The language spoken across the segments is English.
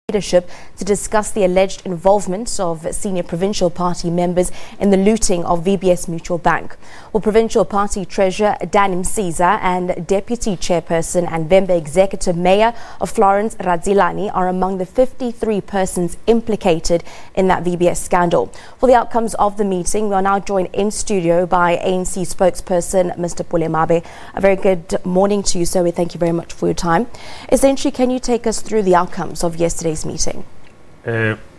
leadership to discuss the alleged involvement of senior provincial party members in the looting of VBS Mutual Bank. Well, Provincial Party Treasurer Dan Msiza and Deputy Chairperson and Vhembe Executive Mayor of Florence Radzilani are among the 53 persons implicated in that VBS scandal. For the outcomes of the meeting, we are now joined in studio by ANC spokesperson Mr. Pule Mabe. A very good morning to you, sir. We thank you very much for your time. Essentially, can you take us through the outcomes of yesterday's meeting?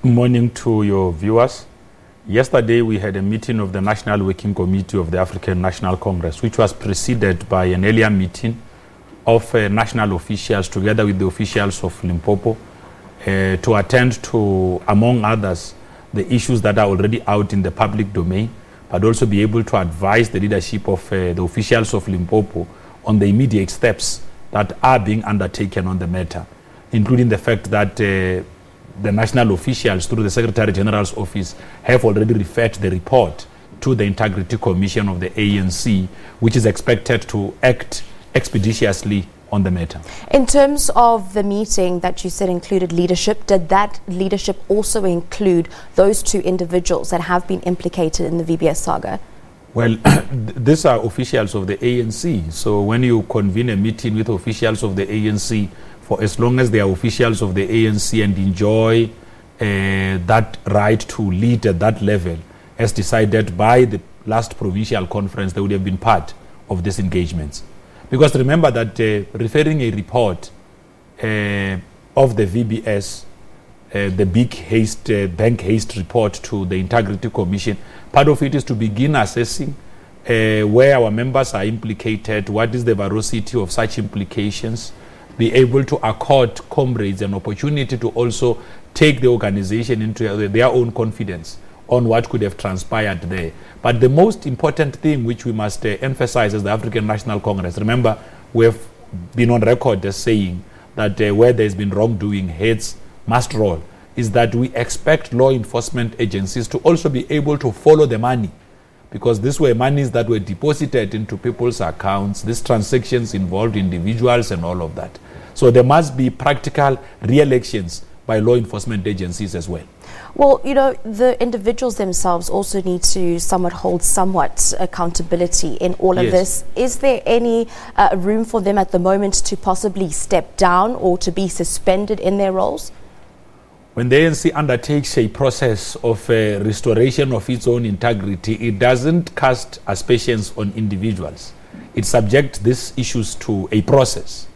Morning to your viewers. Yesterday we had a meeting of the National Working Committee of the African National Congress, which was preceded by an earlier meeting of national officials together with the officials of Limpopo to attend to, among others, the issues that are already out in the public domain, but also be able to advise the leadership of the officials of Limpopo on the immediate steps that are being undertaken on the matter, including the fact that the national officials through the Secretary General's office have already referred the report to the Integrity Commission of the ANC, which is expected to act expeditiously on the matter. In terms of the meeting that you said included leadership, did that leadership also include those two individuals that have been implicated in the VBS saga? Well, these are officials of the ANC. So when you convene a meeting with officials of the ANC, for as long as they are officials of the ANC and enjoy that right to lead at that level, as decided by the last provincial conference, they would have been part of these engagements. Because remember that referring a report of the VBS, the big haste, bank haste report to the Integrity Commission, part of it is to begin assessing where our members are implicated, what is the veracity of such implications, be able to accord comrades an opportunity to also take the organization into their own confidence on what could have transpired there. But the most important thing which we must emphasize as the African National Congress, remember, we have been on record as saying that where there's been wrongdoing, heads must roll, is that we expect law enforcement agencies to also be able to follow the money, because these were monies that were deposited into people's accounts. These transactions involved individuals and all of that. So there must be practical real actions by law enforcement agencies as well. Well, you know, the individuals themselves also need to hold somewhat accountability in all of this. Is there any room for them at the moment to possibly step down or to be suspended in their roles? When the ANC undertakes a process of restoration of its own integrity, it doesn't cast aspersions on individuals. It subjects these issues to a process.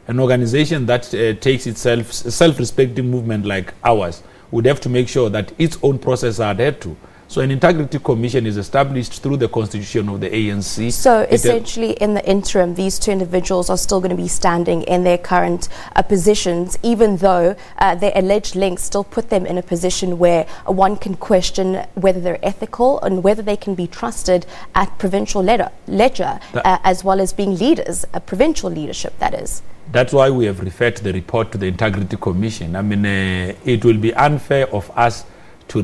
An organization that takes itself, a self-respecting movement like ours, would have to make sure that its own process are adhered to. So an integrity commission is established through the constitution of the ANC. So essentially in the interim, these two individuals are still going to be standing in their current positions, even though their alleged links still put them in a position where one can question whether they're ethical and whether they can be trusted at provincial ledger, as well as being leaders, a provincial leadership, that is. That's why we have referred the report to the Integrity Commission. I mean, it will be unfair of us to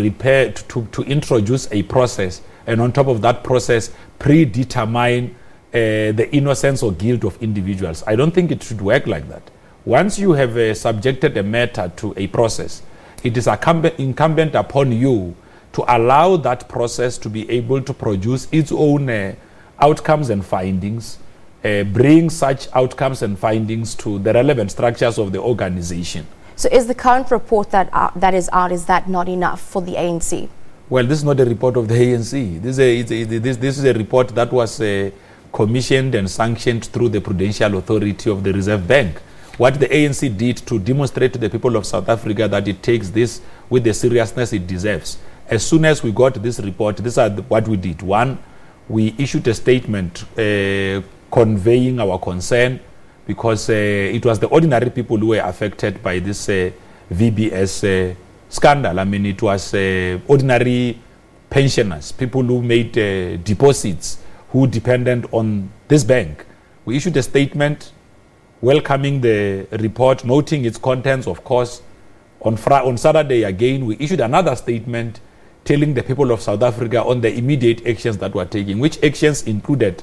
introduce a process and on top of that process predetermine the innocence or guilt of individuals. I don't think it should work like that. Once you have subjected a matter to a process, it is incumbent upon you to allow that process to be able to produce its own outcomes and findings, bring such outcomes and findings to the relevant structures of the organization. So is the current report that is out, is that not enough for the ANC? Well, this is not a report of the ANC. This is a report that was commissioned and sanctioned through the Prudential Authority of the Reserve Bank. What the ANC did to demonstrate to the people of South Africa that it takes this with the seriousness it deserves. As soon as we got this report, this is what we did. One, we issued a statement conveying our concern, because it was the ordinary people who were affected by this VBS scandal. I mean, it was ordinary pensioners, people who made deposits, who depended on this bank. We issued a statement welcoming the report, noting its contents, of course. On Saturday again, we issued another statement telling the people of South Africa on the immediate actions that were taking, which actions included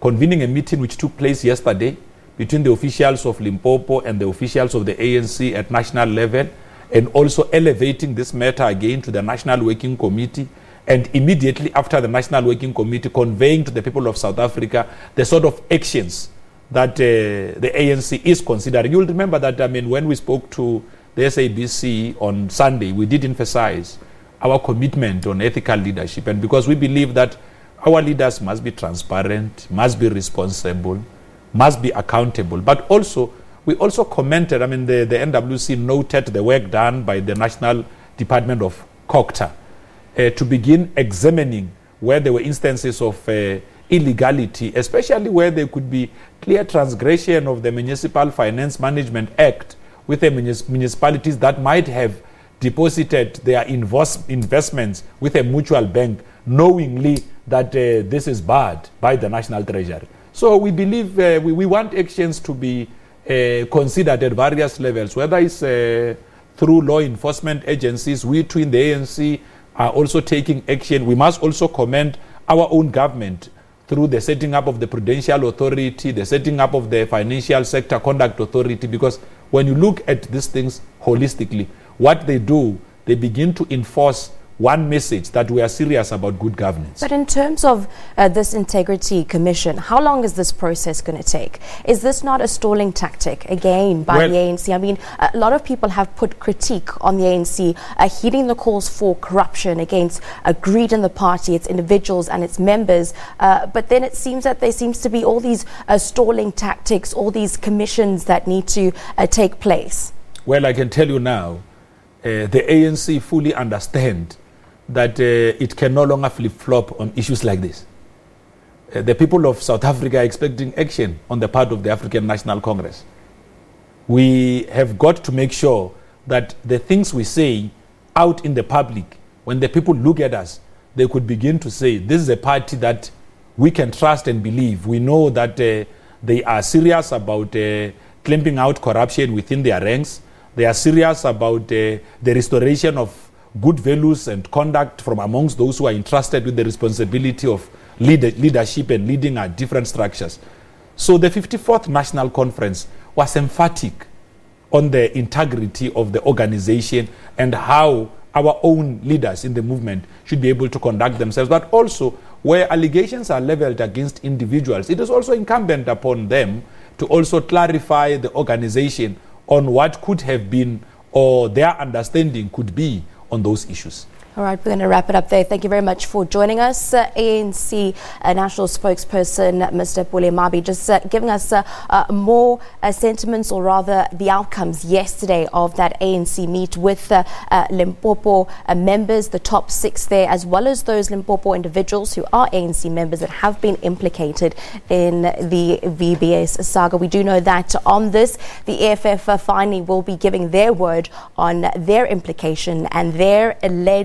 convening a meeting which took place yesterday between the officials of Limpopo and the officials of the ANC at national level, and also elevating this matter again to the National Working Committee, and immediately after the National Working Committee conveying to the people of South Africa the sort of actions that the ANC is considering. You'll remember that, when we spoke to the SABC on Sunday, we did emphasize our commitment on ethical leadership, and because we believe that our leaders must be transparent, must be responsible, must be accountable, but also we also commented, the NWC noted the work done by the National Department of COCTA to begin examining where there were instances of illegality, especially where there could be clear transgression of the Municipal Finance Management Act with the municipalities that might have deposited their investments with a mutual bank, knowingly that this is barred by the National Treasury. So we believe we want actions to be considered at various levels, whether it's through law enforcement agencies. We too in the ANC are also taking action. We must also commend our own government through the setting up of the Prudential Authority, the setting up of the Financial Sector Conduct Authority, because when you look at these things holistically, what they do, they begin to enforce one message, that we are serious about good governance. But in terms of this Integrity Commission, how long is this process going to take? Is this not a stalling tactic, again, by the ANC? A lot of people have put critique on the ANC, heeding the calls for corruption, against greed in the party, its individuals and its members. But then it seems that there seems to be all these stalling tactics, all these commissions that need to take place. Well, I can tell you now, the ANC fully understand that it can no longer flip-flop on issues like this. The people of South Africa are expecting action on the part of the African National Congress. We have got to make sure that the things we say out in the public, when the people look at us, they could begin to say, this is a party that we can trust and believe. We know that they are serious about clamping out corruption within their ranks. They are serious about the restoration of good values and conduct from amongst those who are entrusted with the responsibility of leadership and leading our different structures. So the 54th National Conference was emphatic on the integrity of the organization and how our own leaders in the movement should be able to conduct themselves, but also where allegations are leveled against individuals, it is also incumbent upon them to also clarify the organization on what could have been or their understanding could be on those issues. All right, we're going to wrap it up there. Thank you very much for joining us. ANC National Spokesperson, Mr. Pule Mabe, just giving us more sentiments, or rather the outcomes yesterday of that ANC meet with Limpopo members, the top 6 there, as well as those Limpopo individuals who are ANC members that have been implicated in the VBS saga. We do know that on this, the EFF finally will be giving their word on their implication and their alleged